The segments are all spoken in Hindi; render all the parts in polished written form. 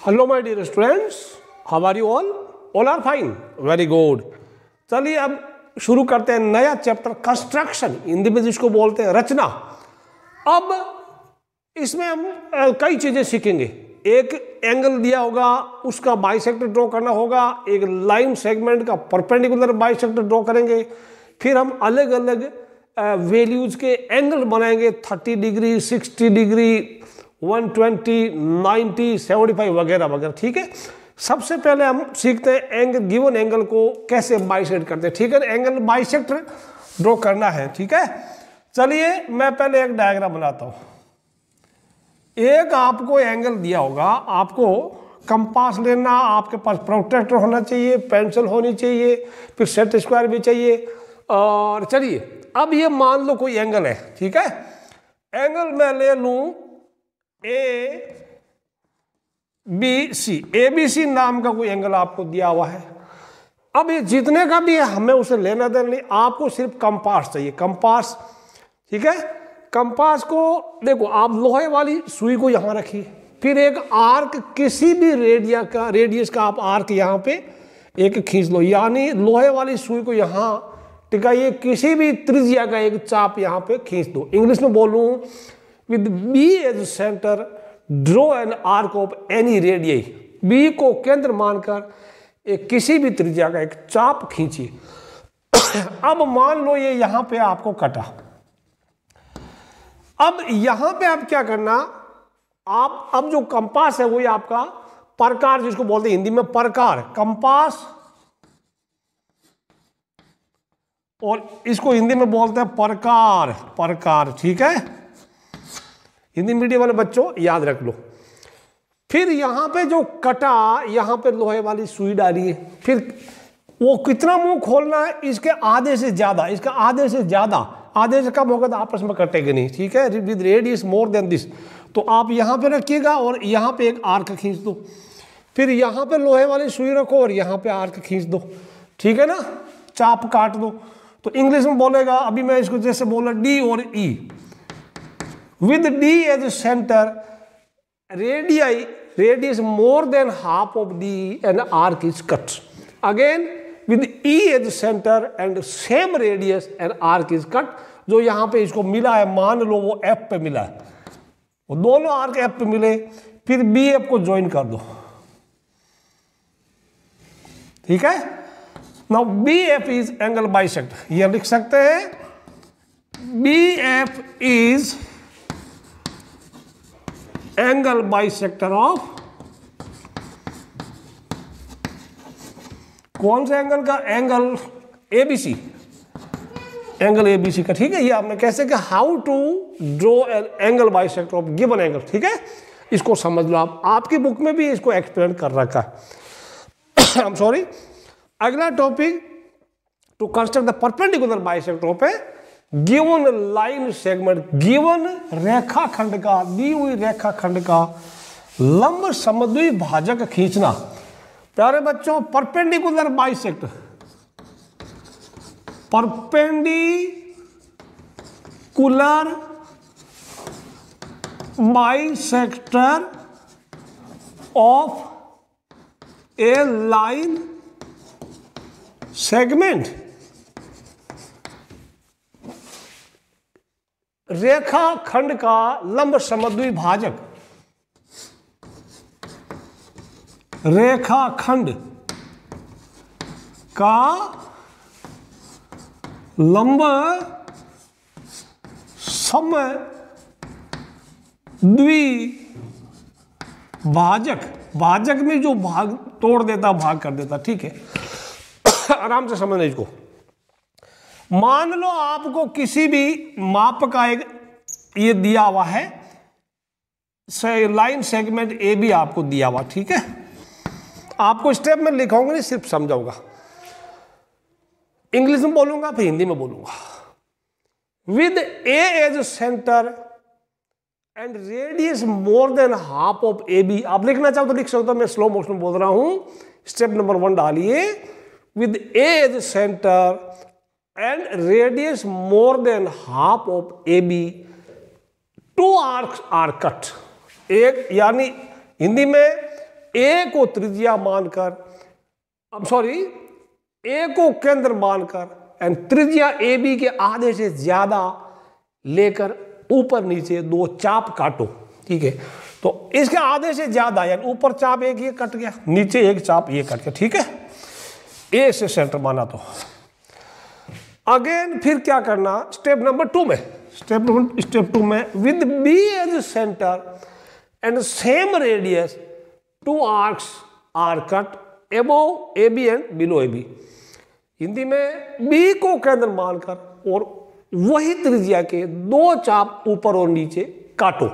Hello my dear students, how are you all? All are fine, very good. चलिए अब शुरू करते हैं नया चैप्टर कंस्ट्रक्शन, हिंदी में जिसको बोलते हैं रचना। अब इसमें हम कई चीजें सीखेंगे। एक एंगल दिया होगा, उसका बाइसेक्टर ड्रॉ करना होगा। एक लाइन सेगमेंट का परपेंडिकुलर बाइसेक्टर ड्रॉ करेंगे। फिर हम अलग अलग वैल्यूज के एंगल बनाएंगे, 30 डिग्री, 60 डिग्री, 120, 90, 75 वगैरह वगैरह। ठीक है, सबसे पहले हम सीखते हैं एंगल, गिवन एंगल को कैसे बाइसेक्ट करते हैं। ठीक है, एंगल बाइसेक्टर ड्रॉ करना है। ठीक है, चलिए मैं पहले एक डायग्राम बनाता हूं। एक आपको एंगल दिया होगा, आपको कंपास लेना, आपके पास प्रोट्रैक्टर होना चाहिए, पेंसिल होनी चाहिए, फिर सेट स्क्वायर भी चाहिए। और चलिए अब ये मान लो कोई एंगल है। ठीक है, एंगल मैं ले लूं ABC, ABC नाम का कोई एंगल आपको दिया हुआ है। अब ये जितने का भी है हमें उसे लेना देना नहीं, आपको सिर्फ कंपास चाहिए, कंपास। ठीक है, कंपास को देखो, आप लोहे वाली सुई को यहां रखिए, फिर एक आर्क, किसी भी रेडियस का आप आर्क यहां पे एक खींच लो, यानी लोहे वाली सुई को यहां टिकाइए, किसी भी त्रिज्या का एक चाप यहां पे खींच दो। इंग्लिश में बोलूं, with B as centre draw an arc of any radius. B को केंद्र मानकर एक किसी भी त्रिज्या का एक चाप खींचिए। अब मान लो ये यहां पे आपको कटा। अब यहां पे आप क्या करना, आप अब जो कंपास है वही आपका प्रकार, जिसको बोलते हैं हिंदी में प्रकार, कंपास, और इसको हिंदी में बोलते हैं प्रकार, प्रकार। ठीक है, हिंदी मीडियम वाले बच्चों याद रख लो। फिर यहां पे जो कटा, यहां पे लोहे वाली सुई डालिए, फिर वो कितना मुंह खोलना है, इसके आधे से ज्यादा, इसका आधे से ज्यादा, आधे से कम होगा तो आपस में कटेगा नहीं। ठीक है, with radius more then this, तो आप यहां पे रखिएगा और यहां पे एक आर्क खींच दो, फिर यहां पे लोहे वाली सुई रखो और यहां पे आर्क खींच दो। ठीक है ना, चाप काट दो। तो इंग्लिश में बोलेगा, अभी मैं इसको जैसे बोला D और E, with D as center, radius more than half of D and arc is cut. Again with E as center and same radius and arc is cut. जो यहां पे इसको मिला है, मान लो वो F पे मिला है, वो दोनों आर्क F पे मिले, फिर BF को ज्वाइन कर दो। ठीक है, now BF is angle bisector. ये लिख सकते हैं, BF is angle bisector of, कौन से एंगल का? एंगल ABC, एंगल ABC का। ठीक है, ये आपने कैसे कि how to draw an angle bisector of given angle. ठीक है, इसको समझ लो आप, आपकी बुक में भी इसको एक्सप्लेन कर रखा है। I am sorry. अगला topic, to construct the perpendicular bisector of a given line segment, given रेखाखंड का, दी हुई रेखाखंड का लंब समद्विभाजक खींचना। प्यारे बच्चों, perpendicular bisector, perpendicular bisector of A line segment, रेखाखंड का लंब समद्विभाजक, रेखाखंड का लंब समद्विभाजक, भाजक में जो भाग तोड़ देता, भाग कर देता। ठीक है, आराम से समझना इसको। मान लो आपको किसी भी माप का एक ये दिया हुआ है, लाइन सेगमेंट AB आपको दिया हुआ। ठीक है, आपको स्टेप में लिखाऊंगा नहीं, सिर्फ समझाऊंगा। इंग्लिश में बोलूंगा फिर हिंदी में बोलूंगा। With A as centre and radius more than half of AB, आप लिखना चाहो तो लिख सकते हो, मैं स्लो मोशन बोल रहा हूं। स्टेप नंबर 1 डालिए, with A as centre and radius more than half of AB, two arcs are cut। एक यानी हिंदी में ए को त्रिज्या मानकर, अब सॉरी, ए को केंद्र मानकर एंड त्रिज्या ए बी के आधे से ज्यादा लेकर ऊपर नीचे दो चाप काटो। ठीक है, तो इसके आधे से ज्यादा, यानी ऊपर चाप एक ये कट गया, नीचे एक चाप ये कट गया। ठीक है, ए से सेंटर माना। तो अगेन फिर क्या करना, स्टेप नंबर 2 में, स्टेप 2 में with B as centre and same radius 2 arcs are cut above A B and below A B. Hindi में बी को केंद्र मानकर और वही त्रिज्या के दो चाप ऊपर और नीचे काटो।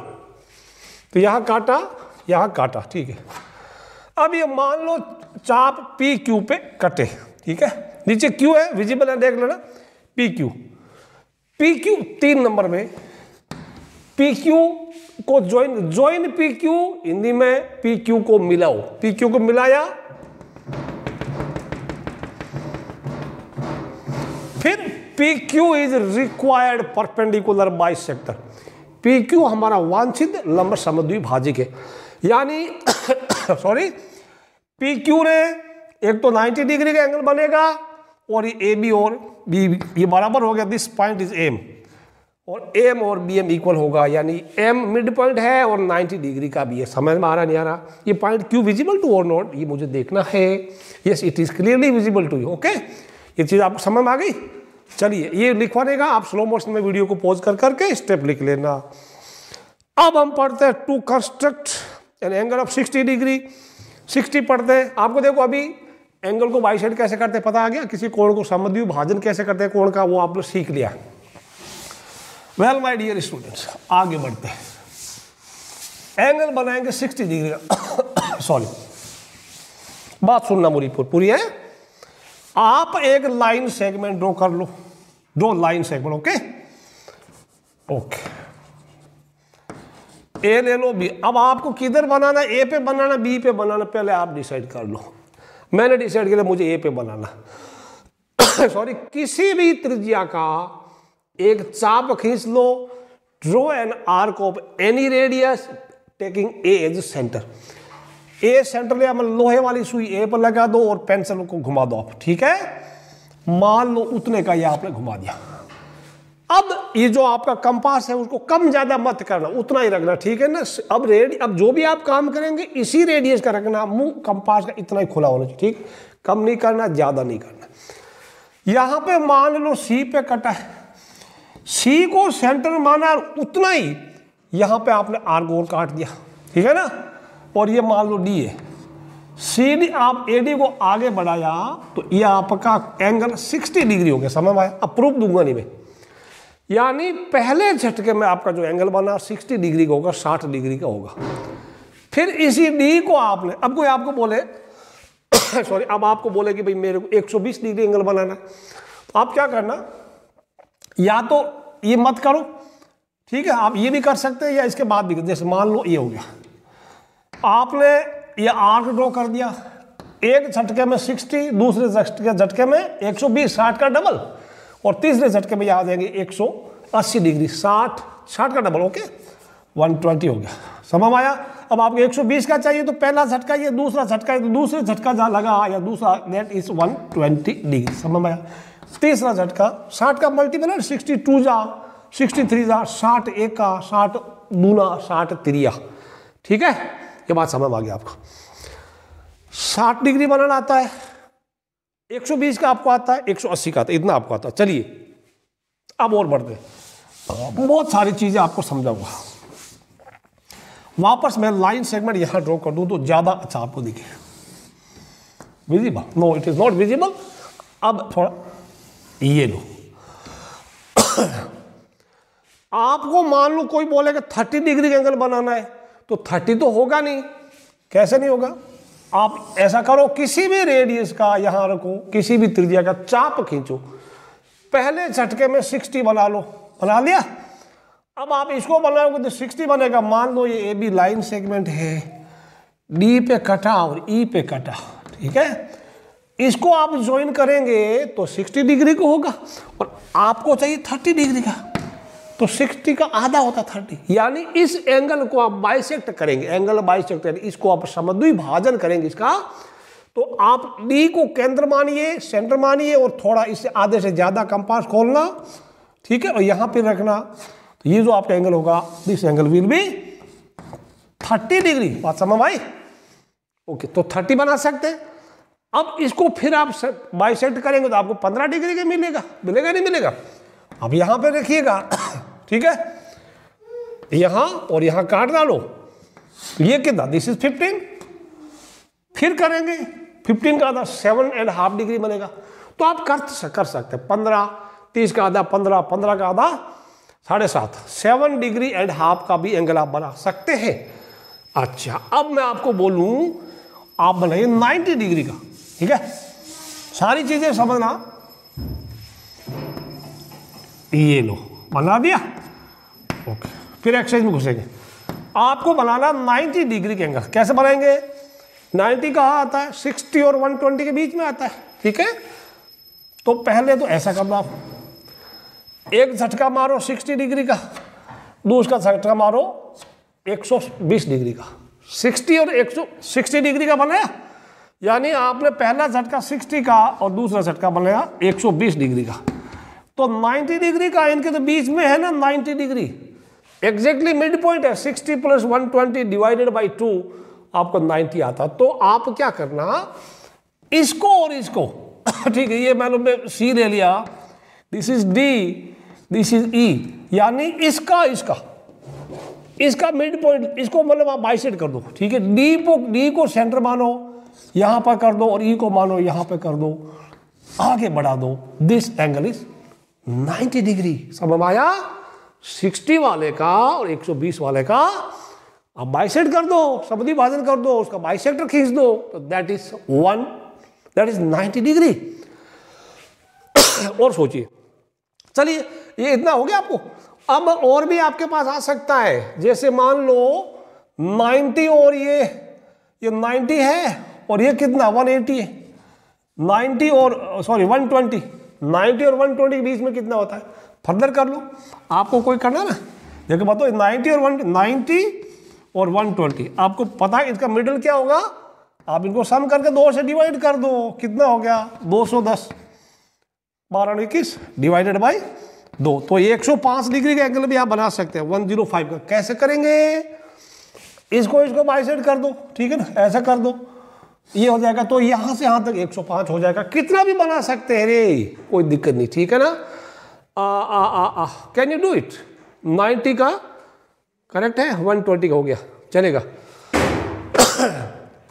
तो यहां काटा, यहां काटा। ठीक है, अब ये मान लो चाप पी क्यू पे कटे। ठीक है, नीचे क्यू है, विजिबल है, देख लेना, P Q. P Q 3 number में पी क्यू को ज्वाइन पी क्यू, हिंदी में पी क्यू को मिलाओ। पी क्यू को मिलाया, फिर P Q is required perpendicular bisector. P Q हमारा वांछित लंब समद्विभाजक है, यानी सॉरी, पी क्यू ने एक तो 90 डिग्री का एंगल बनेगा और ये ए बी और बी ये बराबर हो गया, दिस पॉइंट इज एम, और एम और बी एम इक्वल होगा, यानी एम मिड पॉइंट है और 90 डिग्री का भी है। समझ में आ रहा नहीं आ रहा? ये पॉइंट क्यू विजिबल टू और नॉट, ये मुझे देखना है। Yes, it is clearly visible to you. Okay, ये चीज़ आपको समझ में आ गई? चलिए, ये लिखवाने का आप स्लो मोशन में वीडियो को पॉज कर करके स्टेप लिख लेना। अब हम पढ़ते हैं to construct an angle of 60 degree. 60 पढ़ते हैं। आपको देखो अभी एंगल को बाइसेक्ट कैसे करते हैं पता आ गया, किसी कोण को समद्विभाजन कैसे करते हैं कोण का, वो आप लोग सीख लिया। वेल माय डियर स्टूडेंट्स, आगे बढ़ते हैं। एंगल बनाएंगे 60 डिग्री का। सॉरी, बात सुनना मेरी पूरी है। आप एक लाइन सेगमेंट ड्रॉ कर लो, दो लाइन सेगमेंट। ओके ओके, ए ले लो, बी। अब आपको किधर बनाना, ए पे बनाना, बी पे बनाना, पहले आप डिसाइड कर लो। मैंने डिसाइड किया मुझे ए पे बनाना। सॉरी, किसी भी त्रिज्या का एक चाप खींच लो। Draw an arc of any radius taking A as centre. A centre ले, लोहे वाली सुई ए पर लगा दो और पेंसिल को घुमा दो आप। ठीक है, मान लो उतने का ये आपने घुमा दिया। अब ये जो आपका कंपास है उसको कम ज्यादा मत करना, उतना ही रखना। ठीक है ना? अब जो भी आप काम करेंगे इसी रेडियस का रखना। मुंह कंपास का इतना ही खुला होना चाहिए। ठीक, कम नहीं करना, ज्यादा नहीं करना। यहां पे मान लो सी पे कटा है, सी को सेंटर माना, उतना ही यहां पे आपने आर्क और काट दिया। ठीक है ना? और ये मान लो डी है, सी डी आप ए डी को आगे बढ़ाया तो ये आपका एंगल 60 डिग्री हो गया। समझ में आया? अब प्रूफ दूंगा नहीं मैं, यानी पहले झटके में आपका जो एंगल बना 60 डिग्री का होगा, 60 डिग्री का होगा। फिर इसी डी को आपने, अब कोई आपको बोले सॉरी, अब आपको बोले कि भाई मेरे को 120 डिग्री एंगल बनाना है, तो आप क्या करना, या तो ये मत करो, ठीक है, आप ये भी कर सकते हैं, या इसके बाद भी। जैसे मान लो ये हो गया, आपने ये आर्क ड्रॉ कर दिया, एक झटके में 60, दूसरे झटके में 120, 60 का डबल, और तीसरे झटके में आ जाएंगे 180 डिग्री, 60 का डबल। ओके, 120 हो गया। समझ आया? अब आपको 120 का चाहिए तो पहला झटका ये, दूसरा झटका ये, तो दूसरे झटका जहाँ लगा या दूसरा, दैट इज 120 डिग्री। समझ आया? तीसरा झटका 60 का मल्टीपल, 62 जा 63 जा 60 एक का 60 दूना 60 तिरिया। ठीक है, ये बात समझ आ गया आपको। 60 डिग्री बनाना आता है, 120 का आपको आता है, 180 का आता है, इतना आपको आता है। चलिए अब और बढ़ते हैं, बहुत सारी चीजें आपको समझाऊंगा। वापस मैं लाइन सेगमेंट यहां ड्रॉ कर दूं तो ज्यादा अच्छा आपको दिखे। Visible? No, it is not visible. अब थोड़ा ये लो। आपको मान लो कोई बोलेगा 30 डिग्री एंगल बनाना है, तो 30 तो होगा नहीं। कैसे नहीं होगा? आप ऐसा करो, किसी भी रेडियस का यहां रखो, किसी भी त्रिज्या का चाप खींचो, पहले झटके में 60 बना लो। बना लिया? अब आप इसको बनाओगे तो 60 बनेगा। मान लो ये ए बी लाइन सेगमेंट है, डी पे कटा और ई पे कटा। ठीक है, इसको आप ज्वाइन करेंगे तो 60 डिग्री को होगा, और आपको चाहिए 30 डिग्री का। तो 60 का आधा होता 30, यानी इस एंगल को आप बाइसेक्ट करेंगे, एंगल बाइसेक्ट करेंगे, इसको आप समद्विभाजन करेंगे इसका, तो आप डी को केंद्र मानिए, सेंटर मानिए, और थोड़ा इससे आधे से ज्यादा कंपास खोलना, ठीक है, और यहां पे रखना, तो ये जो आपका एंगल होगा, this angle will be 30 degree. बात समझ आई? ओके, तो 30 बना सकते हैं। अब इसको फिर आप बाइसेक्ट करेंगे तो आपको 15 डिग्री का मिलेगा, मिलेगा नहीं मिलेगा? अब यहां पे रखिएगा, ठीक है, यहां और यहां काट डालो, ये कितना, दिस इज 15, फिर करेंगे 15 का आधा 7.5 डिग्री बनेगा। तो आप कर सकते हैं 15, 30 का आधा 15, 15 का आधा 7.5, 7.5 डिग्री का भी एंगल आप बना सकते हैं। अच्छा, अब मैं आपको बोलूं, आप बनाइए 90 डिग्री का, ठीक है, सारी चीजें समझना। ये लो, बना दिया, ओके, फिर एक्सरसाइज में घुसेंगे। आपको बनाना 90 डिग्री के एंगल। कैसे बनाएंगे? 90 कहाँ आता है? 60 और 120 के बीच में आता है, ठीक है। तो पहले तो ऐसा करना, आप एक झटका मारो 60 डिग्री का, दूसरा झटका मारो 120 डिग्री का। 60 और 160 डिग्री का बनाया, यानी आपने पहला झटका 60 का और दूसरा झटका बनाया 120 डिग्री का। तो 90 डिग्री का इनके तो बीच में है ना 90 डिग्री, एग्जैक्टली मिड पॉइंट है। 60 + 120 डिवाइडेड बाई 2 आपको 90 आता। तो आप क्या करना, इसको और इसको ठीक है, ये मैंने सी ले लिया, this is D, this is E, यानी इसका मिड पॉइंट, इसको मतलब आप बाइसेक्ट कर दो, ठीक है। डी को सेंटर मानो, यहां पर कर दो, और ई को मानो यहां पर कर दो, आगे बढ़ा दो। This angle is 90 degree. समझ आया? 60 वाले का और 120 वाले का आप बाइसेक्ट कर दो, समद्विभाजन कर दो, उसका बाइसेक्टर खींच दो, तो दैट इज 90 डिग्री। और सोचिए, चलिए ये इतना हो गया आपको। अब और भी आपके पास आ सकता है, जैसे मान लो 90 और ये 90 है, और ये कितना 180 है। 90 और सॉरी 120, 90 और 120 के बीच में कितना होता है, फर्दर कर लो, आपको कोई करना ना। देखो बताओ, 90 और 120 आपको पता है इसका मिडिल क्या होगा। आप इनको सम करके 2 से डिवाइड कर दो, कितना हो गया 210, 12 21 डिवाइडेड बाई 2। तो 105 डिग्री का एंगल भी आप बना सकते हैं 105 का। कैसे करेंगे? इसको बाइसेक्ट कर दो, ठीक है ना, ऐसा कर दो, ये हो जाएगा। तो यहां से यहां तक 105 हो जाएगा। कितना भी बना सकते हैं रे, कोई दिक्कत नहीं, ठीक है ना। Can you do it? 90 का करेक्ट है, 120 का हो गया, चलेगा।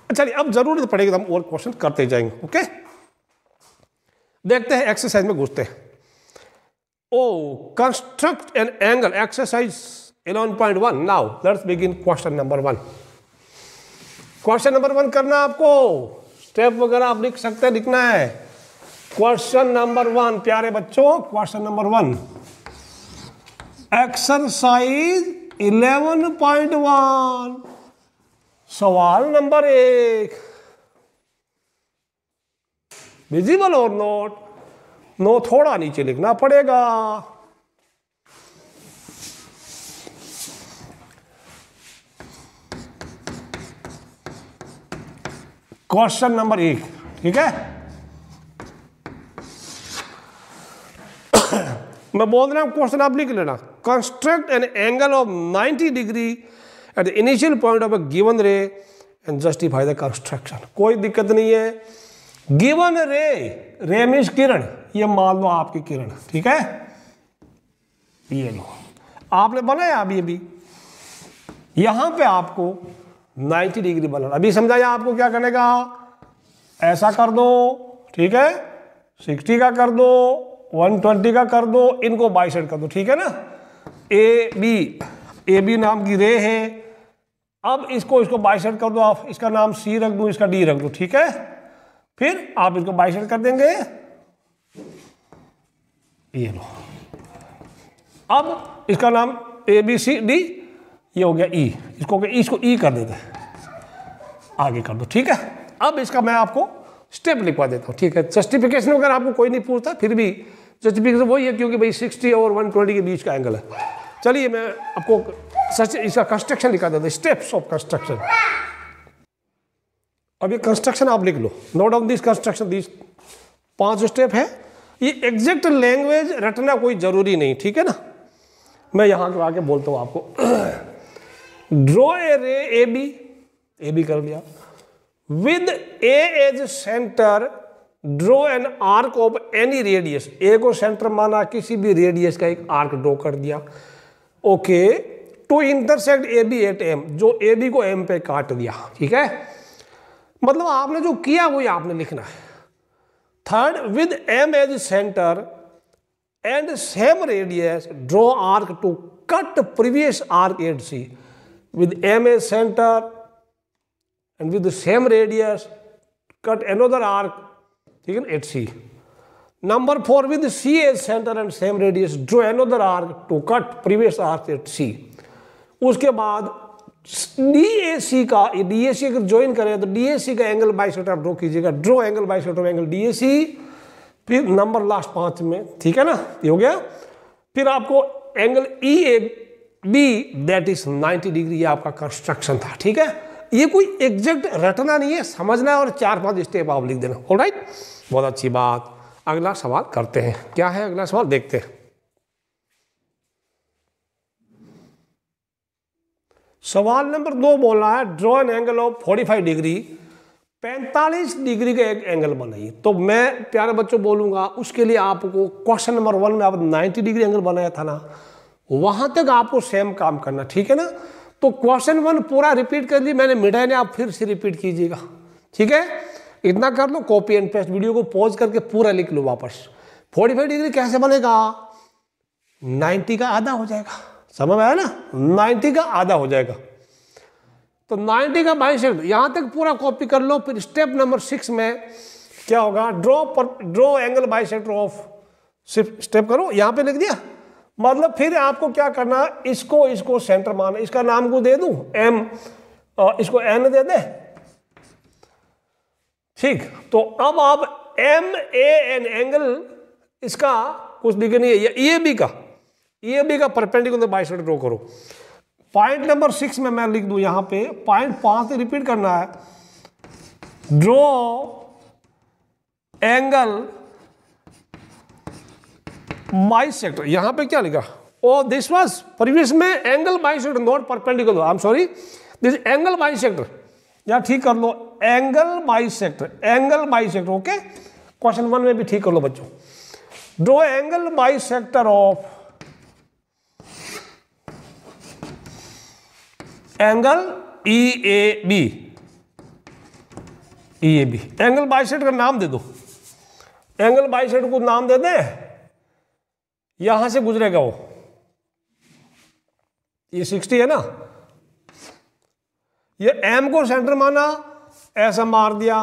चलिए, अब जरूरत पड़ेगी तो हम और क्वेश्चन करते जाएंगे। ओके, देखते हैं, एक्सरसाइज में घुसते हैं। Construct an angle, exercise 11.1। Now let's begin question number 1। Question number 1 करना आपको, स्टेप वगैरह आप लिख सकते हैं, लिखना है। क्वेश्चन नंबर 1 प्यारे बच्चों, क्वेश्चन नंबर 1, एक्सरसाइज 11.1, सवाल नंबर 1, विजिबल और नोट? नो, थोड़ा नीचे लिखना पड़ेगा। क्वेश्चन नंबर 1, ठीक है। मैं बोल रहा हूं, क्वेश्चन आप लिख लेना। Construct an angle of 90 degree at the initial point of a given रे एंड जस्टिफाई द कंस्ट्रक्शन। कोई दिक्कत नहीं है। गिवन रे मीन्स किरण, ये मान लो आपकी किरण, ठीक है। ये लो, आपने बनाया अभी यहां पे आपको 90 डिग्री बनाना। अभी समझाया आपको क्या करने का, ऐसा कर दो, ठीक है, 60 का कर दो, 120 का कर दो, इनको बाइसेक्ट कर दो, ठीक है ना। ए बी नाम की रे है। अब इसको बाइसेक्ट कर दो आप, इसका नाम सी रख दो, इसका डी रख दो, ठीक है। फिर आप इसको बाइसेक्ट कर देंगे, ये लो। अब इसका नाम ABCD, ये हो गया ई, इसको ई कर देते हैं, आगे कर दो, ठीक है। अब इसका मैं आपको स्टेप लिखवा देता हूँ, ठीक है। जस्टिफिकेशन वगैरह आपको कोई नहीं पूछता, फिर भी जस्टिफिकेशन वही है क्योंकि भाई 60 और 120 के बीच का एंगल है। चलिए मैं आपको सच इसका कंस्ट्रक्शन दिखा देता हूँ, स्टेप्स ऑफ कंस्ट्रक्शन। अब ये कंस्ट्रक्शन आप लिख लो, note down this construction, this 5 step है। ये एग्जैक्ट लैंग्वेज रटना कोई जरूरी नहीं, ठीक है ना। मैं यहां के आगे बोलता हूं आपको। ड्रॉ ए रे ए बी कर लिया, with A as centre draw an arc of any radius. A को सेंटर माना, किसी भी रेडियस का एक आर्क ड्रॉ कर दिया। Okay, to intersect A B at M, जो ए बी को एम पे काट दिया, ठीक है। मतलब आपने जो किया वही आपने लिखना है। Third, with M as centre and same radius draw arc to cut previous arc at C. With M as centre and with same radius cut another arc, ठीक है ना, at C. Number 4, with C as centre and same radius draw another arc to cut previous arc at C. उसके बाद DAC का, DAC अगर ज्वाइन करें तो DAC का एंगल बाइसेक्टर ड्रॉ कीजिएगा, draw angle bisector angle DAC। फिर नंबर लास्ट 5 में, ठीक है ना, ये हो गया। फिर आपको angle EAB that is 90 degree, ये आपका कंस्ट्रक्शन था, ठीक है। ये कोई एग्जैक्ट रटना नहीं है, समझना है और 4-5 स्टेप आप लिख देना। ऑलराइट, बहुत अच्छी बात। अगला सवाल करते हैं, क्या है अगला सवाल, देखते हैं। सवाल नंबर 2 बोला है, draw an angle of 45 degree, 45 degree का एक एंगल बनाइए। तो मैं प्यारे बच्चों बोलूंगा, उसके लिए आपको क्वेश्चन नंबर 1 में आप 90 डिग्री एंगल बनाया था ना, वहां तक आपको सेम काम करना, ठीक है ना। तो क्वेश्चन 1 पूरा रिपीट कर ली मैंने, मिटाया नहीं, आप फिर से रिपीट कीजिएगा, ठीक है। इतना कर लो, कॉपी एंड पेस्ट, वीडियो को पॉज करके पूरा लिख लो वापस। 45 डिग्री कैसे बनेगा, 90 का आधा हो जाएगा, समझ में आया ना, 90 का आधा हो जाएगा। तो 90 का बाइसेक्टर, यहां तक पूरा कॉपी कर लो। फिर स्टेप नंबर 6 में क्या होगा, ड्रॉ एंगल बाइसेक्टर ऑफ, सिर्फ स्टेप करो, यहां पे लिख दिया। मतलब फिर आपको क्या करना, इसको सेंटर माना, इसका नाम को दे दूं M, इसको N दे दे, ठीक। तो अब आप MAN एंगल, इसका कुछ दिखे नहीं है, ये EAB का परपेंडिकुलर बाइसेक्टर ड्रॉ करो। पॉइंट नंबर 6 में मैं लिख दूं यहां पे, पॉइंट 5 से रिपीट करना है, ड्रॉ एंगल बाइसेक्टर। यहां पे क्या लिखा, ओ दिस वाज प्रीवियस में angle bisector not perpendicular, I am sorry, this angle bisector, या ठीक कर लो एंगल बाइसेक्टर, ओके। क्वेश्चन 1 में भी ठीक कर लो बच्चों। Draw angle bisector of angle EAB, angle bisector का नाम दे दो, एंगल बाइसेक्टर को नाम दे दे, यहां से गुजरेगा वो, ये 60 है ना, ये M को सेंटर माना, ऐसा मार दिया,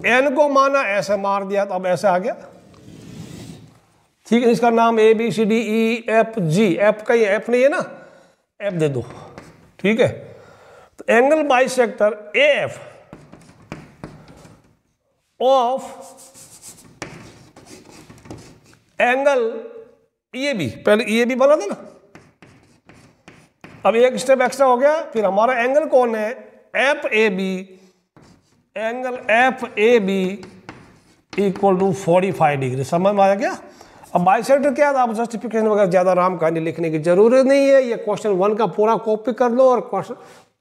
N को माना, ऐसा मार दिया, तो अब ऐसा आ गया, ठीक है। इसका नाम ABCDEFG, F का ये F नहीं है ना, F दे दो, ठीक है। तो angle bisector AF of angle EAB, पहले EAB बना था ना, अब एक स्टेप एक्स्ट्रा हो गया। फिर हमारा एंगल कौन है, FAB, angle FAB equal to 45 degree, समझ में आया क्या। अब बाइसेक्टर क्या था, आप जस्टिफिकेशन वगैरह ज्यादा आराम कहानी लिखने की जरूरत नहीं है, ये क्वेश्चन 1 का पूरा कॉपी कर लो और क्वेश्चन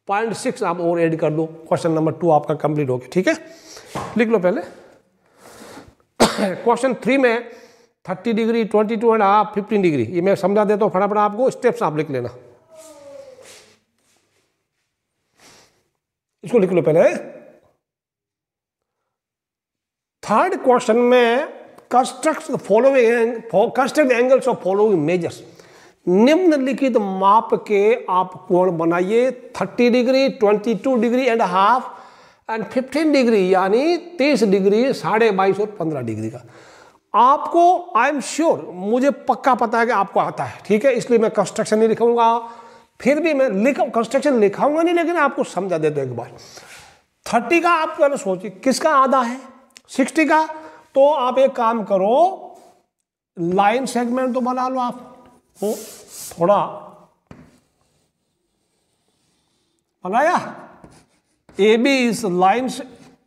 पॉइंट 6 आप और ऐड कर दो, क्वेश्चन नंबर 2 आपका कंप्लीट हो गया, ठीक है। लिख लो पहले। क्वेश्चन 3 में 30 डिग्री, 22.5, 15 डिग्री, ये मैं समझा देता हूँ फटाफट आपको, स्टेप्स आप लिख लेना, इसको लिख लो पहले। थर्ड क्वेश्चन में construct angles of following measures, निम्नलिखित माप के आप कोण बनाइए, 30 degree, 22 degree and half and 15 degree, यानी 30 डिग्री, 22.5 और 15 डिग्री का। आपको आई एम श्योर, मुझे पक्का पता है कि आपको आता है, ठीक है, इसलिए मैं कंस्ट्रक्शन नहीं लिखूंगा, फिर भी मैं कंस्ट्रक्शन लिखाऊंगा नहीं, लेकिन आपको समझा देता हूं एक बार। 30 का आप पहले सोचिए किसका आधा है, 60 का। तो आप एक काम करो, लाइन सेगमेंट तो बना लो आप, वो थोड़ा बनाया। ए बी इस line,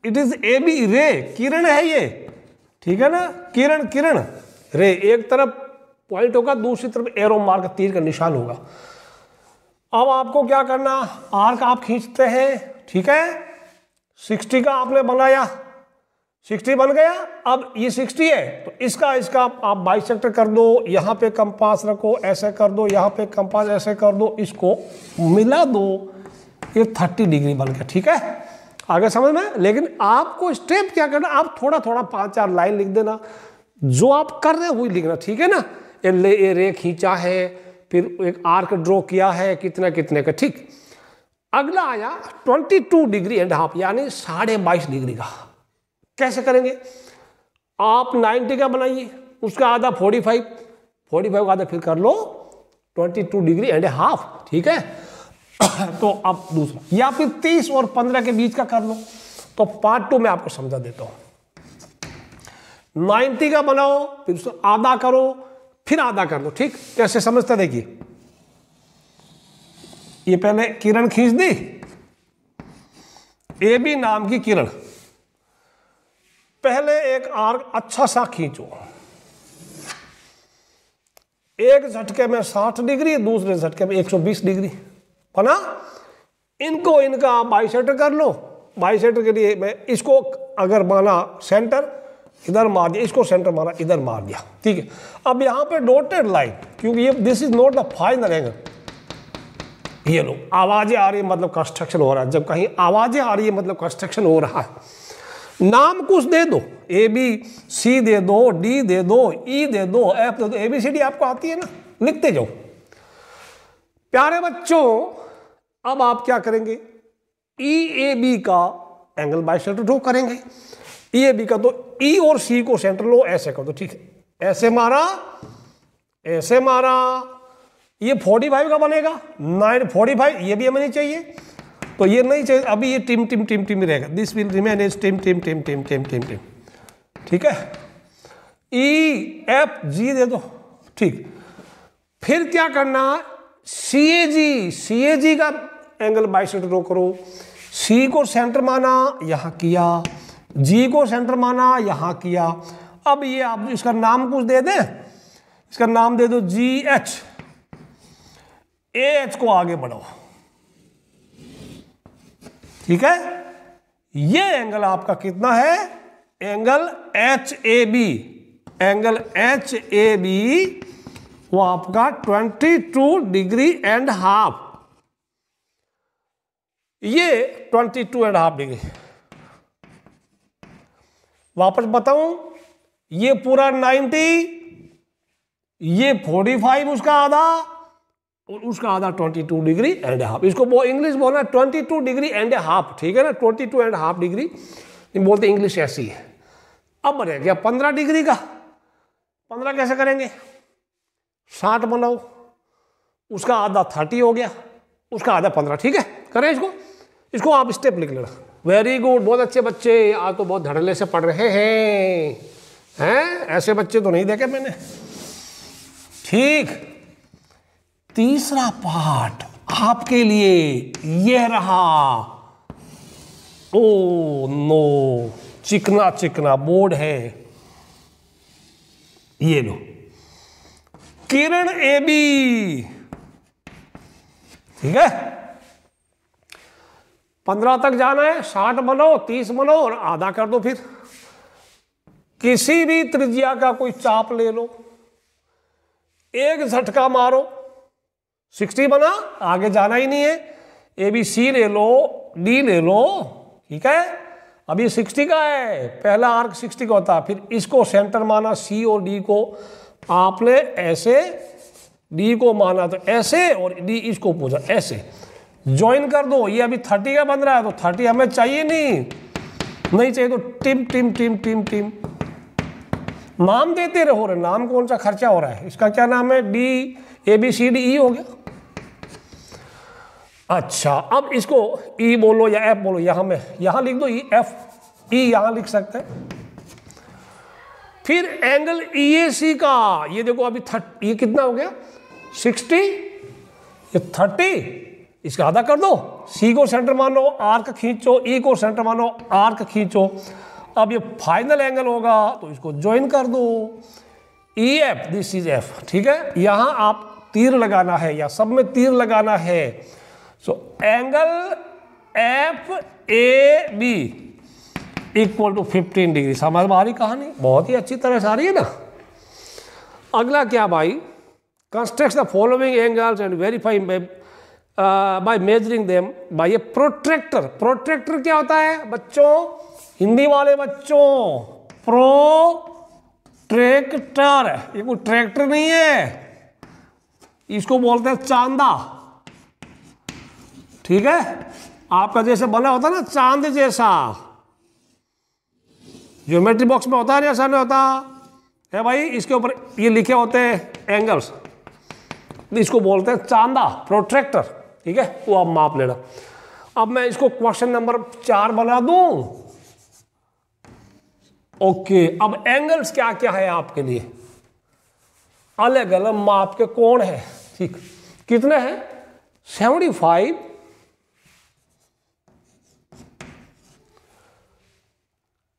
it is A B ray, किरण है ये, ठीक है ना, किरण किरण रे, एक तरफ पॉइंट होगा, दूसरी तरफ एरो मार्क तीर का निशान होगा। अब आपको क्या करना, आर्क आप खींचते हैं, ठीक है, 60 का आपने बनाया, 60 बन गया। अब ये 60 है तो इसका इसका आप बाइसेक्टर कर दो, यहाँ पे कंपास रखो, ऐसे कर दो, यहाँ पे कंपास ऐसे कर दो, इसको मिला दो, ये 30 डिग्री बन गया, ठीक है, आगे समझ में। लेकिन आपको स्टेप क्या करना, आप थोड़ा थोड़ा 5-4 लाइन लिख देना, जो आप कर रहे हो वही लिखना, ठीक है ना। ये रे खींचा है, फिर एक आर्क ड्रॉ किया है, कितने कितने का, ठीक। अगला आया 22 डिग्री एंड हाफ, यानी 22.5 डिग्री का। कैसे करेंगे, आप 90 का बनाइए, उसका आधा 45 का आधा फिर कर लो 22 डिग्री एंड हाफ, ठीक है। तो अब दूसरा, या फिर 30 और 15 के बीच का कर लो। तो पार्ट 2 में आपको समझा देता हूं। 90 का बनाओ, फिर उसको आधा करो, फिर आधा कर लो, ठीक। कैसे समझते, देखिए, ये पहले किरण खींच दी, ए बी नाम की किरण, पहले एक आर्क अच्छा सा खींचो, एक झटके में 60 डिग्री, दूसरे झटके में 120 डिग्री बना। इनको इनका बाइसेक्टर कर लो। बाइसेक्टर के लिए मैं इसको अगर माना सेंटर, इधर मार दिया, इसको सेंटर मारा, इधर मार दिया, ठीक है। अब यहां पे डॉटेड लाइन, क्योंकि ये this is not the final angle. ये लो, आवाजें आ रही है मतलब कंस्ट्रक्शन हो रहा है। जब कहीं आवाजें आ रही है मतलब कंस्ट्रक्शन हो रहा है। नाम कुछ दे दो, ए बी सी दे दो, डी दे दो, ई दे दो, एफ दे दो, ABCD आपको आती है ना, लिखते जाओ। प्यारे बच्चों, अब आप क्या करेंगे, EAB का एंगल बाइसेक्टर ड्रॉ करेंगे। EAB का तो E और C को सेंटर लो, ऐसे कर दो, ठीक है, ऐसे मारा, ऐसे मारा, ये 45 का बनेगा, 945, ये भी हमें नहीं चाहिए, तो ये नहीं चाहिए, अभी ये टिम टिम टिम टिम रहेगा, दिस विल रिमेन एज टिम टिम टिम टिम टिम टिम टिम, ठीक है। EFG दे दो, ठीक। फिर क्या करना, CAG का एंगल बाइसेक्टर ड्रॉ करो। C को सेंटर माना, यहां किया, G को सेंटर माना, यहां किया। अब ये आप इसका नाम कुछ दे दें, इसका नाम दे दो GH, AH को आगे बढ़ाओ, ठीक है। ये एंगल आपका कितना है, एंगल HAB, एंगल HAB वो आपका 22 डिग्री एंड हाफ, ये 22 एंड हाफ डिग्री। वापस बताऊं, ये पूरा 90, ये 45 उसका आधा, और उसका आधा 22 डिग्री एंड हाफ। इसको इंग्लिश बोलना 22 डिग्री एंड हाफ, ठीक है ना, 22 एंड हाफ डिग्री बोलते, इंग्लिश ऐसी है। अब रह गया 15 डिग्री का। 15 कैसे करेंगे, 60 बनाओ, उसका आधा 30 हो गया, उसका आधा 15, ठीक है। करें इसको आप स्टेप लिख लेना। वेरी गुड, बहुत अच्छे बच्चे, आज तो बहुत धड़ल्ले से पढ़ रहे हैं, ऐसे बच्चे तो नहीं देखे मैंने, ठीक। तीसरा पार्ट आपके लिए यह रहा। ओ नो, चिकना चिकना बोर्ड है, ये लो, किरण AB, ठीक है। 15 तक जाना है, 60 बनाओ, 30 बनाओ और आधा कर दो। फिर किसी भी त्रिज्या का कोई चाप ले लो, एक झटका मारो, 60 बना, आगे जाना ही नहीं है। ABC ले लो, D ले लो, ठीक है। अभी 60 का है, पहला आर्क 60 का होता है, फिर इसको सेंटर माना, C और D को आपने ऐसे, D को माना तो ऐसे, और D इसको पूछा ऐसे, ज्वाइन कर दो। ये अभी 30 का बन रहा है, तो 30 हमें चाहिए नहीं चाहिए तो टिम टिम टिम टिम टिम नाम देते रहो रे। नाम कौन सा खर्चा हो रहा है, इसका क्या नाम है, DABCDE हो गया। अच्छा, अब इसको E बोलो या F बोलो, यहां लिख दो E, F, E यहां लिख सकते हैं। फिर एंगल EAC का, ये देखो अभी ये कितना हो गया 60, ये 30, इसका आधा कर दो, C को सेंटर मानो, आर्क खींचो, E को सेंटर मानो, आर्क खींचो। अब ये फाइनल एंगल होगा तो इसको ज्वाइन कर दो, EF, दिस इज F, ठीक है। यहां आप तीर लगाना है या सब में तीर लगाना है। So angle FAB equal to 15 degree. समझ में आ रही कहानी? बहुत ही अच्छी तरह से आ रही है ना। अगला क्या भाई, construct the following angles and verify by measuring them by A protractor. Protractor क्या होता है बच्चों, हिंदी वाले बच्चों, प्रोट्रैक्टर, ये कोई ट्रैक्टर नहीं है, इसको बोलते हैं चांदा, ठीक है। आपका जैसे बना होता है ना चांद जैसा, ज्योमेट्री बॉक्स में होता है ना, ऐसा नहीं होता है भाई। इसके ऊपर ये लिखे होते हैं एंगल्स, इसको बोलते हैं चांदा, प्रोट्रैक्टर, ठीक है। वो आप माप लेना। अब मैं इसको क्वेश्चन नंबर 4 बना दूं। ओके, अब एंगल्स क्या क्या है आपके लिए, अलग अलग माप के कोण है, ठीक। कितने हैं 75,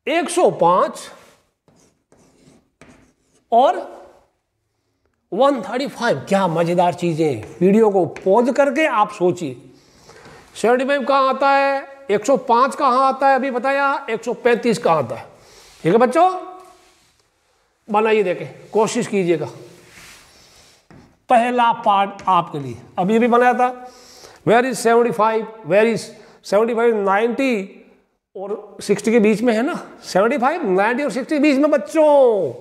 105 और 135। क्या मजेदार चीजें, वीडियो को पॉज करके आप सोचिए। 75 कहाँ आता है, 105 कहाँ आता है अभी बताया, 135 कहाँ आता है, ठीक है बच्चों। बनाइए, देखें, कोशिश कीजिएगा। पहला पार्ट आपके लिए अभी भी बनाया था, वेयर इज 75, वेयर इज 75, 90 और 60 के बीच में है ना, 75, 90 और 60 के बीच में बच्चों।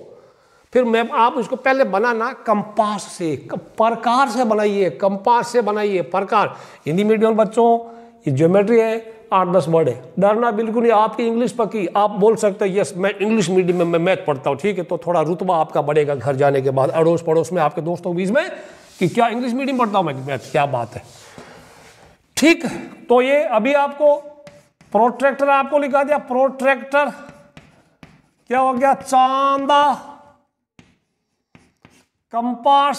फिर मैं आप इसको पहले बनाना कंपास से, प्रकार से बनाइए, कंपास से बनाइए, प्रकार। हिंदी मीडियम बच्चों, ये ज्योमेट्री है, 8-10 वर्ड है, डरना बिल्कुल नहीं। आपकी इंग्लिश पक्की, आप बोल सकते हैं यस मैं इंग्लिश मीडियम में मैथ पढ़ता हूँ, ठीक है। तो थोड़ा रुतबा आपका बढ़ेगा घर जाने के बाद, अड़ोस पड़ोस में आपके दोस्तों के बीच में कि क्या इंग्लिश मीडियम पढ़ता हूँ मैं मैथ, क्या बात है, ठीक। तो ये अभी आपको प्रोट्रैक्टर आपको लिखा दिया, प्रोट्रैक्टर क्या हो गया, चांदा, कंपास,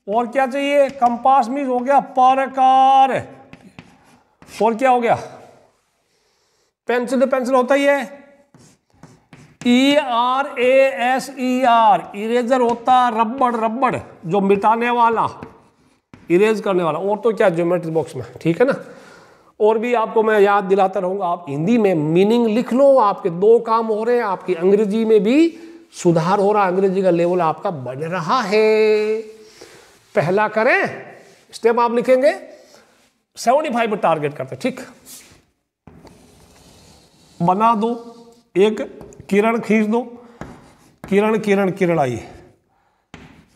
और क्या चाहिए, कंपास मीन्स हो गया प्रकार, और क्या हो गया, पेंसिल, पेंसिल होता ही है, ERASER, इरेजर होता, रबड़, रबड़ जो मिटाने वाला, इरेज करने वाला, और तो क्या ज्योमेट्री बॉक्स में, ठीक है ना। और भी आपको मैं याद दिलाता रहूंगा, आप हिंदी में मीनिंग लिख लो, आपके 2 काम हो रहे हैं, आपकी अंग्रेजी में भी सुधार हो रहा, अंग्रेजी का लेवल आपका बढ़ रहा है। पहला करें स्टेप आप लिखेंगे 75 पर टारगेट करते, ठीक। बना दो, एक किरण खींच दो, किरण किरण किरण आई।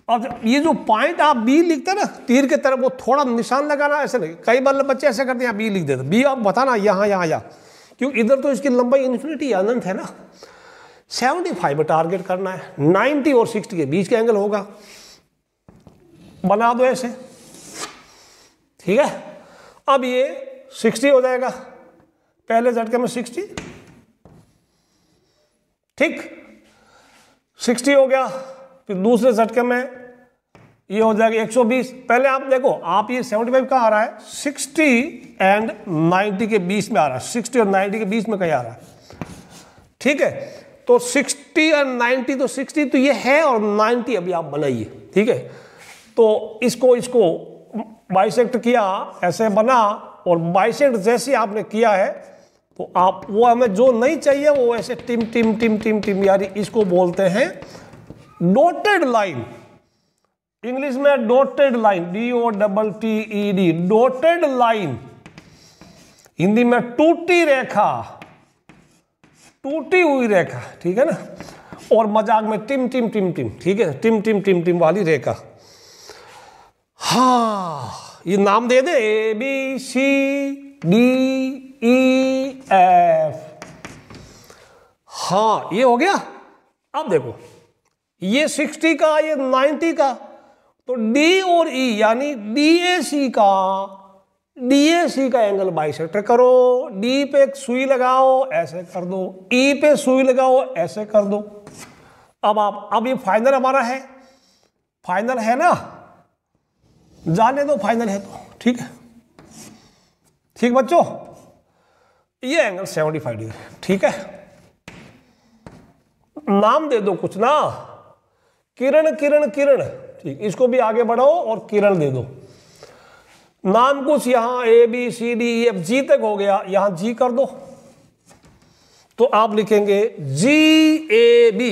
अब ये जो पॉइंट आप बी लिखते हैं ना तीर के तरफ, वो थोड़ा निशान लगाना, ऐसे नहीं, कई बार बच्चे ऐसे करते हैं बी लिख देते, बी आप बताना यहाँ यहाँ यहाँ, क्योंकि इधर तो इसकी लंबाई इन्फिनिटी अनंत है ना। 75 पर टारगेट करना है, 90 और 60 के बीच का एंगल होगा, बना दो ऐसे, ठीक है। अब ये 60 हो जाएगा, पहले झटके में 60, ठीक, 60 हो गया। फिर दूसरे झटके में ये हो जाएगा 120। पहले आप देखो, आप ये 75 कहाँ आ रहा है, 60 एंड 90 के बीच में आ रहा है, 60 और 90 के बीच में कहीं आ रहा है, ठीक है। तो 60 और 90, तो 60 तो ये है और 90 अभी आप बनाइए, ठीक है। तो इसको बाइसेक्ट किया, ऐसे बना, और बाइसेक्ट जैसे आपने किया है तो आप वो हमें जो नहीं चाहिए वो ऐसे टिम टिम टिम टिम टिम, यानी इसको बोलते हैं डॉटेड लाइन। इंग्लिश में dotted line, DOTTED, dotted line. Hindi में टूटी रेखा, टूटी हुई रेखा, ठीक है ना। और मजाक में टिम टिम टिम टिम, ठीक है, टिम टिम टिम टिम वाली रेखा। हाँ, ये नाम दे दे ABCDEF। हाँ, ये हो गया। अब देखो, ये 60 का, ये 90 का, तो D और E यानी DAC का DAC का एंगल बाइसेक्टर करो, D पे एक सुई लगाओ, ऐसे कर दो, E पे सुई लगाओ, ऐसे कर दो। अब ये फाइनल हमारा है, फाइनल है ना, जाने दो, फाइनल है तो ठीक है। ठीक बच्चों, ये एंगल 75 डिग्री, ठीक है। नाम दे दो कुछ ना, किरण किरण किरण, ठीक, इसको भी आगे बढ़ाओ और किरण दे दो। नाम कुछ यहां ABCDEF G तक हो गया, यहां G कर दो, तो आप लिखेंगे GAB,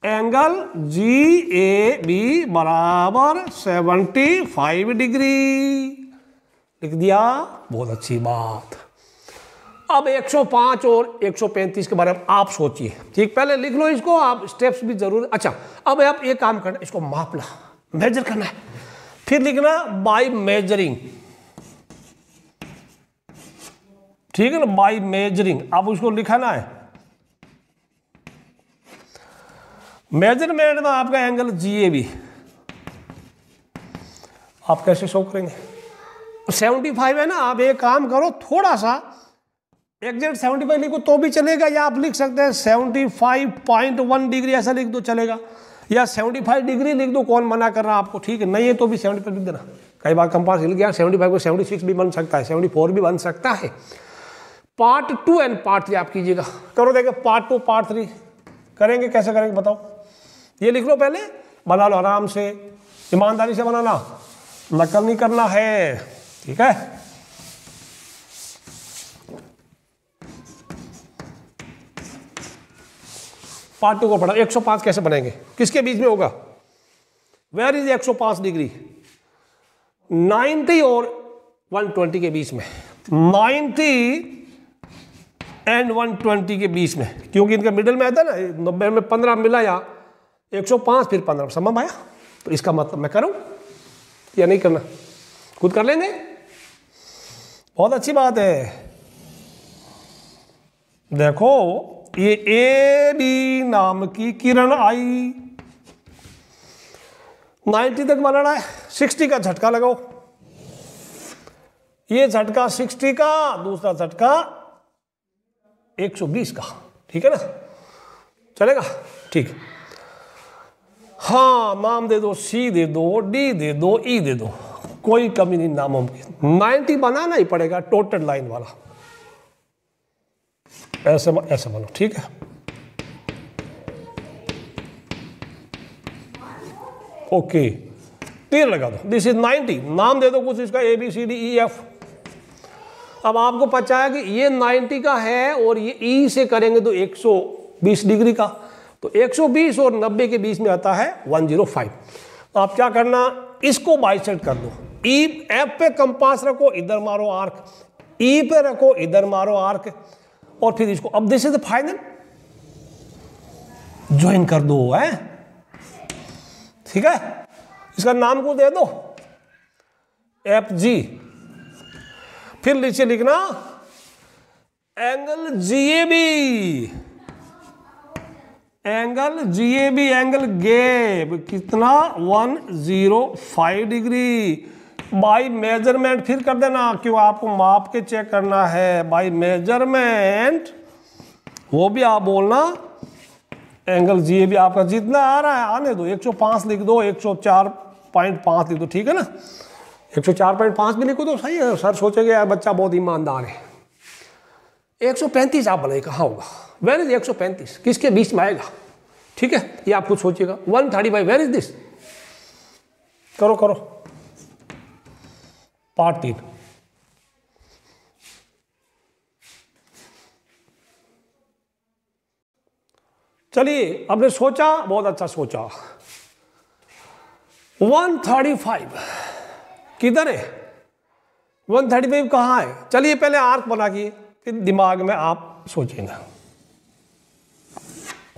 एंगल GAB बराबर 75 डिग्री, लिख दिया, बहुत अच्छी बात। अब 105 और 135 के बारे में आप सोचिए, ठीक, पहले लिख लो इसको, आप स्टेप्स भी जरूर। अच्छा, अब आप ये काम करना, इसको मापना, मेजर करना है, फिर लिखना बाय मेजरिंग, ठीक है ना, बाय मेजरिंग। अब उसको लिखाना है, मेजरमेंट में आपका एंगल GAB आप कैसे शो करेंगे? 75 है ना, आप एक काम करो, थोड़ा सा एग्जैक्ट 75 लिखो तो भी चलेगा, या आप लिख सकते हैं 75.1 डिग्री ऐसा लिख दो चलेगा, या 75 डिग्री लिख दो, कौन मना कर रहा है आपको, ठीक है, नहीं है तो भी 75 लिख देना। कई बार कंपास हिल गया, 75 को 76 भी बन सकता है, 74 भी बन सकता है। पार्ट 2 एंड पार्ट 3 आप कीजिएगा, करो देखें, पार्ट 2 पार्ट 3 करेंगे, कैसे करेंगे बताओ। ये लिख लो पहले, बना लो आराम से, ईमानदारी से बनाना, नकल नहीं करना है, ठीक है। पार्ट 2 को पढ़ा, 105 कैसे बनेंगे, किसके बीच में होगा, वेयर इज 105 डिग्री, 90 और 120 के बीच में, 90 एंड 120 के बीच में, क्योंकि इनका मिडिल में आता है ना, 90 में 15 मिला, या 105 फिर 15 समझ आया, तो इसका मतलब मैं करूं या नहीं करना, खुद कर लेंगे, बहुत अच्छी बात है। देखो ये AB नाम की किरण आई, 90 तक बनाना है, 60 का झटका लगाओ, ये झटका 60 का, दूसरा झटका 120 का, ठीक है ना, चलेगा, ठीक। हाँ, नाम दे दो, C दे दो, D दे दो, E दे दो, कोई कमी नहीं नामुमकिन, 90 बनाना ही पड़ेगा टोटल लाइन वाला, ऐसे ऐसे बनो, ठीक है। ओके, तीर लगा दो, दिस इज 90, नाम दे दो कुछ इसका ABCDEF। अब आपको पता है कि ये 90 का है और ये E से करेंगे तो 120 डिग्री का, तो 120 और 90 के बीच में आता है 105। तो आप क्या करना, इसको बाइसेक्ट कर दो, F पे कंपास रखो, इधर मारो आर्क, E पे रखो, इधर मारो आर्क, और फिर इसको, अब this is the final, join कर दो, है ठीक है। इसका नाम को दे दो FG, फिर नीचे लिखना angle GAB, angle GAB, angle gap कितना 105 डिग्री, बाई मेजरमेंट फिर कर देना, क्यों आपको माप के चेक करना है, बाई मेजरमेंट, वो भी आप बोलना, एंगल GAB आपका जितना आ रहा है आने दो, 105 लिख दो, 104.5 लिख दो, ठीक है ना, 104.5 भी लिखो तो सही है, सर सोचेंगे यार बच्चा बहुत ईमानदार है। 135 आप बनाइए, कहाँ होगा, वेर इज 135, किसके बीच में आएगा, ठीक है, ये आप खुद सोचिएगा। 135 वेर इज दिस, करो करो, पार्ट 3। चलिए, आपने सोचा, बहुत अच्छा सोचा। 135 किधर है, 135 कहाँ है, चलिए पहले आर्क बना के फिर दिमाग में आप सोचेंगे।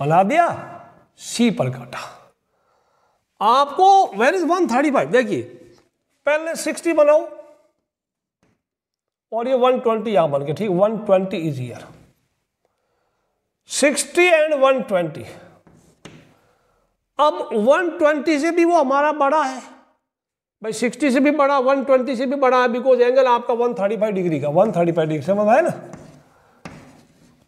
बना दिया, C पर काटा, आपको वेर इज 135, देखिए पहले 60 बनाओ और ये 120 यहां बन गया, ठीक, 120 इज हियर, 60 एंड 120। अब 120 से भी वो हमारा बड़ा है, भाई 60 से भी बड़ा, 120 से भी बड़ा है, बिकॉज एंगल आपका 135 डिग्री का, 135 डिग्री समझ आया ना।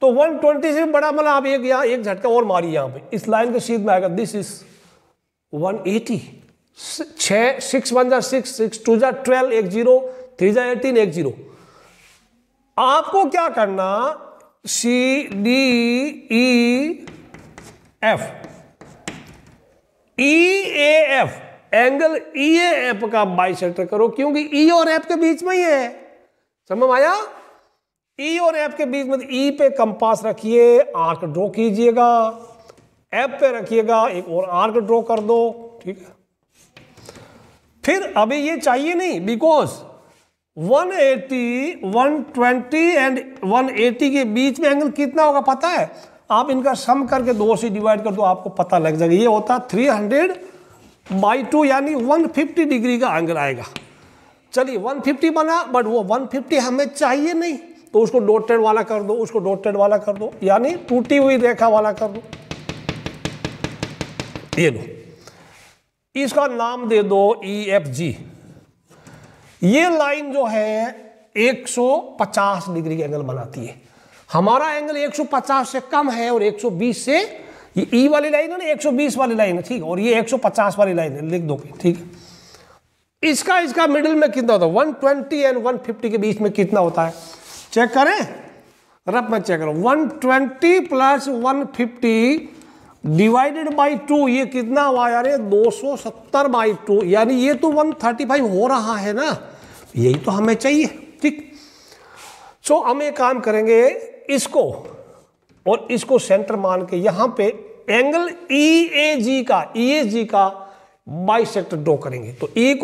तो 120 से भी बड़ा मतलब आप एक यहाँ एक झटका और मारिए यहाँ पे, इस लाइन के सीध में आएगा, दिस इज 180। 6 1 6, 6 2 12, 1 0, 3 18, 1 0। आपको क्या करना, C D E F, E A F, angle E A F का बाइसेक्टर करो, क्योंकि E और F के बीच में ही है, समझ में आया। E और F के बीच में, E पे कंपास रखिए, आर्क ड्रॉ कीजिएगा, F पे रखिएगा, एक और आर्क ड्रॉ कर दो, ठीक है। फिर अभी ये चाहिए नहीं, बिकॉज 180, 120 एंड 180 के बीच में एंगल कितना होगा पता है, आप इनका सम करके 2 से डिवाइड कर दो, आपको पता लग जाएगा। ये होता 300/2 यानी 150 डिग्री का एंगल आएगा। चलिए 150 बना, बट वो 150 हमें चाहिए नहीं, तो उसको डॉटेड वाला कर दो, उसको डॉटेड वाला कर दो, यानी टूटी हुई रेखा वाला कर दो। ये लो, इसका नाम दे दो EFG। ये लाइन जो है 150 डिग्री का एंगल बनाती है। हमारा एंगल 150 से कम है और 120 से, ये E वाली लाइन है ना, 120 वाली लाइन है, ठीक है, और ये 150 वाली लाइन है, लिख दो, ठीक है। इसका मिडिल में कितना होता है, 120 एंड 150 के बीच में कितना होता है, चेक करें, रफ में चेक करो। 120 प्लस 150 डिवाइडेड बाई 2, ये कितना हुआ यार, 270/2, यानी ये तो 135 हो रहा है ना, यही तो हमें चाहिए, ठीक। सो हम एक काम करेंगे, इसको और इसको सेंटर मान के यहां पे एंगल EAG का बाइसेक्टर ड्रॉ करेंगे। तो E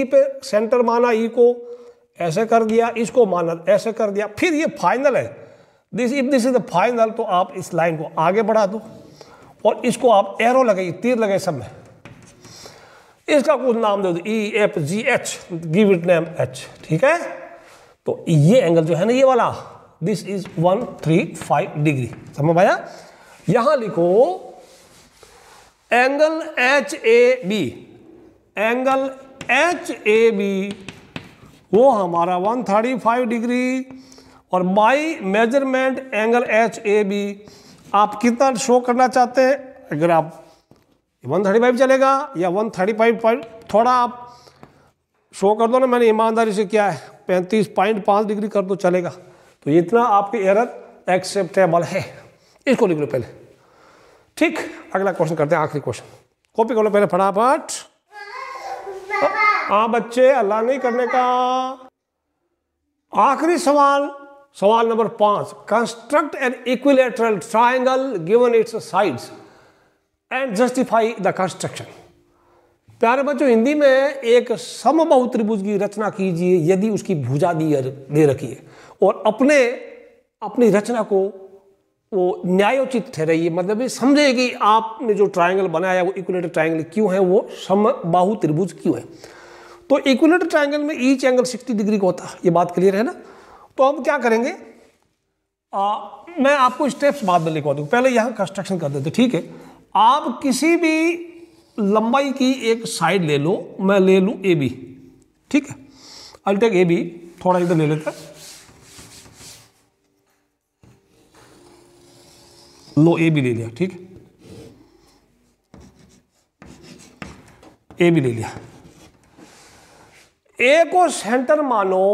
पे सेंटर माना, E को ऐसे कर दिया, इसको माना ऐसे कर दिया, फिर ये फाइनल है, दिस इज द फाइनल। तो आप इस लाइन को आगे बढ़ा दो और इसको आप एरो लगाइए, तीर लगाइए सब में, इसका कुछ नाम दे दो EFGH, give it name H, ठीक है। तो ये एंगल जो है ना, ये वाला, दिस इज 135 डिग्री, समझ आया। यहां लिखो एंगल HAB, एंगल HAB वो हमारा 135 डिग्री, और बाई मेजरमेंट एंगल HAB आप कितना शो करना चाहते हैं, अगर आप 135 चलेगा या 135 थोड़ा आप शो कर दो ना, मैंने ईमानदारी से क्या है 35.5 डिग्री कर दो, चलेगा। तो इतना आपकी एरर एक्सेप्टेबल है, इसको लिख लो पहले, ठीक। अगला क्वेश्चन करते हैं, आखिरी क्वेश्चन, कॉपी कर लो पहले फटाफट। हाँ बच्चे, अल्लाह नहीं करने का। आखिरी सवाल, सवाल number 5, construct N equilateral triangle given it's sides and justify the construction. प्यारे बच्चों, हिंदी में एक समबाहु त्रिभुज की रचना कीजिए यदि उसकी भुजा दे रखी है, और अपनी रचना को वो न्यायोचित ठहराइए, मतलब ये समझे कि आपने जो ट्राइंगल बनाया वो इक्विलैटरल ट्राइंगल क्यों है, वो समबाहु त्रिभुज क्यों है। तो इक्विलैटरल ट्राइंगल में ईच एंगल 60 डिग्री का होता है, ये बात क्लियर है ना। तो हम क्या करेंगे, मैं आपको स्टेप्स बाद में लिखवा दूंगा, पहले यहाँ कंस्ट्रक्शन कर देते, ठीक है। आप किसी भी लंबाई की एक साइड ले लो, मैं ले लूँ AB, ठीक है, I'll take AB, थोड़ा इधर ले लेता है, लो AB ले लिया, ठीक है, AB ले लिया। A को सेंटर मानो,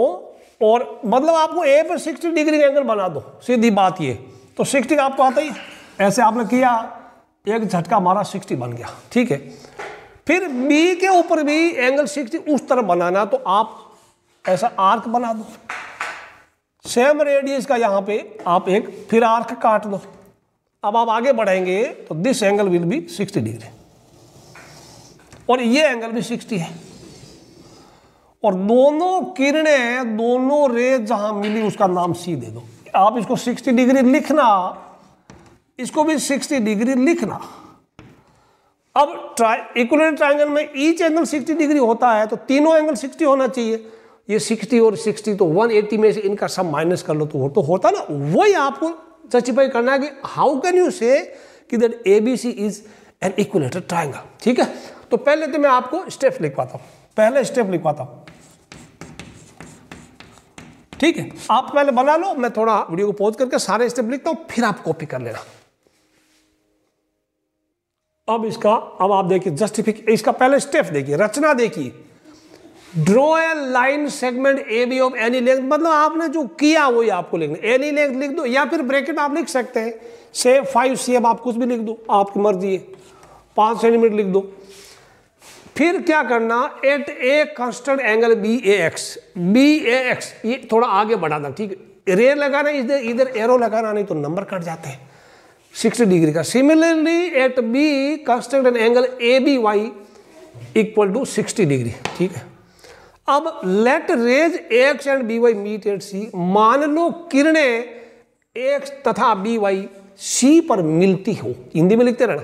और मतलब आपको A पर 60 डिग्री का एंगल बना दो, सीधी बात ये। तो 60 आपको आता ही, ऐसे आपने किया, एक झटका मारा, 60 बन गया, ठीक है। फिर B के ऊपर भी एंगल 60 उस तरफ बनाना, तो आप ऐसा आर्क बना दो, सेम रेडियस का, यहां पे आप एक फिर आर्क काट दो। अब आप आगे बढ़ेंगे तो this angle will be 60 degree, और ये एंगल भी 60 है, और दोनों किरणें, दोनों रेज जहां मिली उसका नाम C दे दो। आप इसको 60 डिग्री लिखना, इसको भी 60 डिग्री लिखना। अब इक्विलैटरल ट्राइंगल में ईच एंगल 60 डिग्री होता है, तो तीनों एंगल 60 होना चाहिए। ये 60 और 60, तो 180 में से इनका सब माइनस कर लो तो होता ना। वही आपको जस्टिफाई करना है कि हाउ कैन यू से कि that ABC is an equilateral triangle, ठीक है। तो पहले तो मैं आपको स्टेप्स लिखवाता हूँ, पहले स्टेप लिखवाता हूं, ठीक है। आप पहले बना लो, मैं थोड़ा वीडियो को पॉज करके सारे स्टेप लिखता हूं, फिर आप कॉपी कर लेना। अब आप देखिए जस्टिफिकेशन, इसका पहले स्टेप देखिए, रचना देखिए। Draw a line segment A B of any length, मतलब आपने जो किया वही आपको लिखना, एनी लेंथ लिख दो, या फिर ब्रैकेट आप लिख सकते हैं, से 5 cm आप कुछ भी लिख दो, आपकी मर्जी है, 5 सेंटीमीटर लिख दो। फिर क्या करना, at a constant angle B A X, ये थोड़ा आगे बढ़ाना, ठीक है। रे लगाना, इधर एरो लगाना, नहीं तो नंबर कट जाते हैं, 60 डिग्री का। Similarly at B constant angle A B Y equal to 60 degree, ठीक है। अब let rays X and B Y meet at C, मान लो किरणें एक्स तथा बी वाई सी पर मिलती हो, हिंदी में लिखते रहना।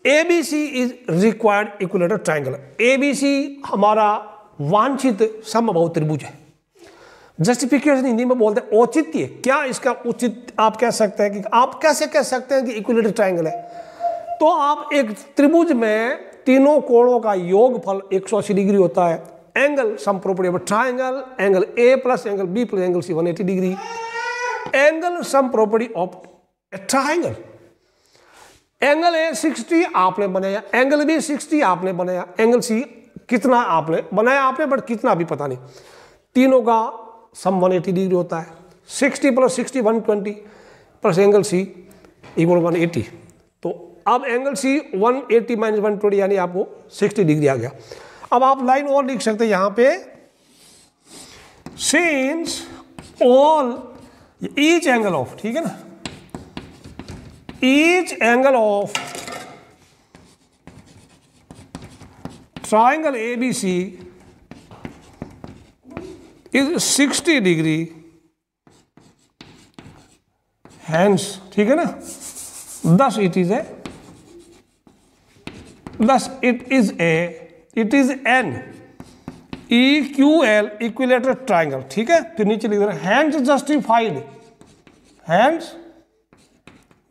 ABC is required equilateral triangle, ABC हमारा वांछित समबाहु त्रिभुज है। जस्टिफिकेशन हिंदी में बोलते हैं औचित्य, क्या इसका उचित आप कह सकते हैं कि आप कैसे कह सकते हैं कि इक्विलेटरल ट्राइंगल है। तो आप एक त्रिभुज में तीनों कोणों का योगफल 180 डिग्री होता है। Angle sum property of triangle, angle A plus angle B plus angle C 180 degree. Angle sum property of triangle, angle A 60 आपने बनाया, एंगल B 60 आपने बनाया, एंगल C कितना आपने बनाया आपने, बट कितना अभी पता नहीं। तीनों का सम 180 डिग्री होता है। 60 plus 60 120 plus angle C equal 180। तो अब एंगल C 180 माइनस 120 यानी आपको 60 डिग्री आ गया। अब आप लाइन और लिख सकते हैं यहाँ पे, since all each angle of, ठीक है ना, each angle of triangle ABC is 60 degree, hence, ठीक है ना, thus it is an EQL equilateral triangle, ठीक है। फिर नीचे लिख देना hence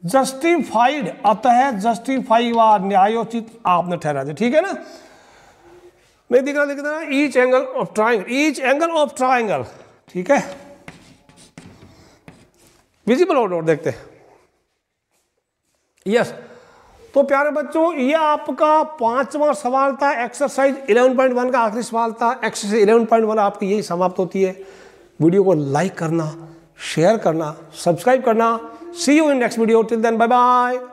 जस्टिफाइड, अतः जस्टिफाई व न्यायोचित आपने ठहरा दिया, ठीक है ना। नहीं दिख रहा, लिख देना ईच एंगल ऑफ ट्राइंगल, ठीक है। विजिबल और देखते हैं, यस। तो प्यारे बच्चों, ये आपका 5वां सवाल था, एक्सरसाइज 11.1 का आखिरी सवाल था। एक्सरसाइज 11.1 आपकी यही समाप्त होती है। वीडियो को लाइक करना, शेयर करना, सब्सक्राइब करना। See you in next video. Till then, bye bye.